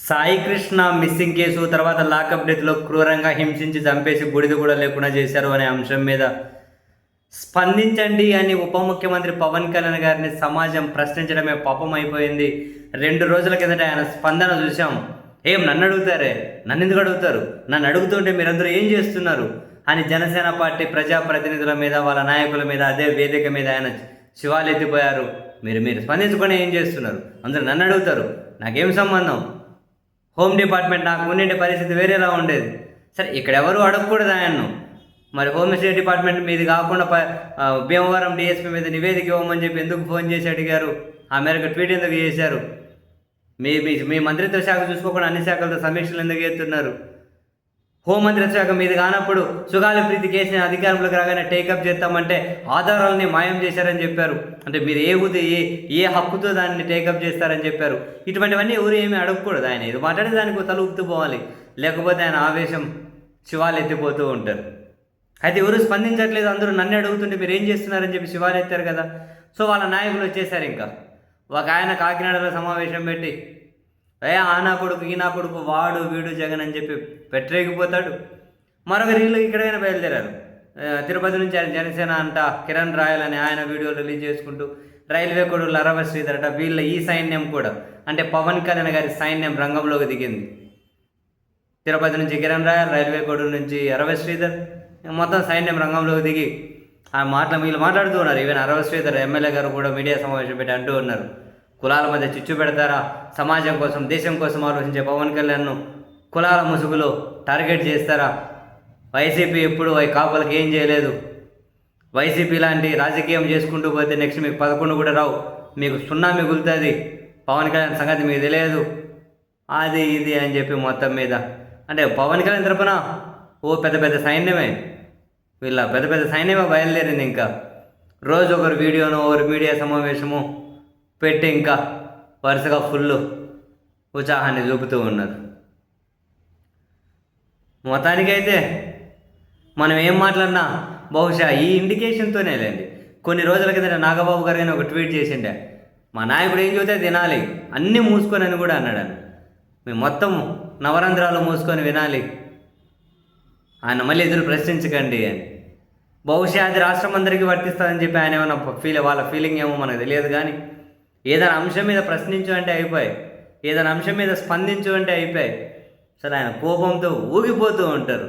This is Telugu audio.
సాయి కృష్ణ మిస్సింగ్ కేసు తర్వాత లాకప్ డెత్లో క్రూరంగా హింసించి చంపేసి బూడిద కూడా లేకుండా చేశారు అనే అంశం మీద స్పందించండి అని ఉప ముఖ్యమంత్రి పవన్ కళ్యాణ్ గారిని సమాజం ప్రశ్నించడమే పాపం అయిపోయింది. 2 రోజుల కిందట ఆయన స్పందన చూసాం. నన్ను అడుగుతారే, నన్ను ఎందుకు అడుగుతారు, నన్ను అడుగుతుంటే మీరందరూ ఏం చేస్తున్నారు అని జనసేన పార్టీ ప్రజాప్రతినిధుల మీద వాళ్ళ నాయకుల మీద అదే వేదిక మీద ఆయన శివాలెత్తిపోయారు. మీరు స్పందించుకొని ఏం చేస్తున్నారు, అందరూ నన్ను అడుగుతారు, నాకేం సంబంధం, హోమ్ డిపార్ట్మెంట్ నాకు ఉండే పరిస్థితి వేరేలా ఉండేది. సరే ఇక్కడ ఎవరు అడగకూడదు ఆయన్ను, మరి హోమ్ స్టేట్ డిపార్ట్మెంట్ మీది కాకుండా భీమవరం డిఎస్పీ మీద నివేదిక ఇవ్వమని చెప్పి ఎందుకు ఫోన్ చేసి అడిగారు, ఆ మేరకు ట్వీట్ ఎందుకు చేశారు, మీ మంత్రిత్వ శాఖ చూసుకోకుండా అన్ని శాఖలతో సమీక్షలు ఎందుకు చేస్తున్నారు, హోంమంత్రిత్వ శాఖ మీది కానప్పుడు సుగాలి ప్రీతి కేసుని అధికారంలోకి రాగానే టేకప్ చేస్తామంటే ఆధారాలని మాయం చేశారని చెప్పారు. అంటే మీరు ఏ హక్కుతో దాన్ని టేకప్ చేస్తారని చెప్పారు. ఇటువంటివన్నీ ఎవరు ఏమీ అడగకూడదు. ఆయన ఇది మాట్లాడే దానికి తల ఊపుతూ పోవాలి, లేకపోతే ఆయన ఆవేశం శివాలు ఎత్తిపోతూ ఉంటారు. అయితే ఎవరు స్పందించట్లేదు, అందరూ నన్ను అడుగుతుంటే మీరు ఏం చేస్తున్నారని చెప్పి శివాలు ఎత్తారు కదా. సో వాళ్ళ నాయకులు వచ్చేసారు. ఇంకా ఒక ఆయన కాకినాడలో సమావేశం పెట్టి ఆ నా కొడుకు ఈ నా కొడుకు వాడు వీడు జగన్ అని చెప్పి పెట్టరేగిపోతాడు. మరొక రీళ్ళు ఇక్కడైనా బయలుదేరారు. తిరుపతి నుంచి ఆయన జనసేన అంట కిరణ్ రాయల్ అని ఆయన వీడియోలు రిలీజ్ చేసుకుంటూ రైల్వే కొడుకులు అరవ శ్రీధర్ అట వీళ్ళ ఈ సైన్యం కూడా అంటే పవన్ కళ్యాణ్ గారి సైన్యం రంగంలోకి దిగింది. తిరుపతి నుంచి కిరణ్ రాయల్, రైల్వే కొడుకు నుంచి అరవ శ్రీధర్, మొత్తం సైన్యం రంగంలోకి దిగి ఆ వీళ్ళు మాట్లాడుతూ ఉన్నారు. ఈవెన్ అరవ శ్రీధర్ ఎమ్మెల్యే గారు కూడా మీడియా సమావేశం పెట్టి అంటూ ఉన్నారు, కులాల మధ్య చిచ్చు పెడతారా, సమాజం కోసం దేశం కోసం ఆలోచించే పవన్ కళ్యాణ్ను కులాల ముసుగులో టార్గెట్ చేస్తారా, వైసీపీ ఎప్పుడు కాపులకు ఏం చేయలేదు, వైసీపీ లాంటి రాజకీయం చేసుకుంటూ పోతే నెక్స్ట్ మీకు 11 కూడా రావు, మీకు 0 మిగులుతుంది, పవన్ కళ్యాణ్ సంగతి మీకు తెలియదు, అది ఇది అని చెప్పి మొత్తం మీద అంటే పవన్ కళ్యాణ్ తరపున పెద్ద పెద్ద సైన్యమే, వీళ్ళ పెద్ద పెద్ద సైన్యమే బయలుదేరింది. ఇంకా రోజు ఒకరు వీడియోను ఒకరు మీడియా సమావేశము పెట్టి ఇంకా వరుసగా ఫుల్ ఉత్సాహాన్ని చూపుతూ ఉన్నారు. మొత్తానికైతే మనం ఏం మాట్లాడినా బహుశా ఈ ఇండికేషన్తోనే లేండి. కొన్ని రోజుల కిందట నాగబాబు గారు కానీ ఒక ట్వీట్ చేసిండే, మా నాయకుడు ఏం చెబితే తినాలి, అన్నీ మూసుకొని అని కూడా అన్నాడు. మేము మొత్తం నవరంధ్రాలు మూసుకొని వినాలి, ఆయన మళ్ళీ ఎదురు ప్రశ్నించకండి అని. బహుశా అది రాష్ట్రం అందరికీ వర్తిస్తుందని చెప్పి ఆయన ఏమన్నా వాళ్ళ ఫీలింగ్ ఏమో మనకు తెలియదు. కానీ ఏదైనా అంశం మీద ప్రశ్నించు అంటే అయిపోయి, ఏదైనా అంశం మీద స్పందించు అంటే అయిపోయి, అసలు ఆయన కోపంతో ఊగిపోతూ ఉంటారు.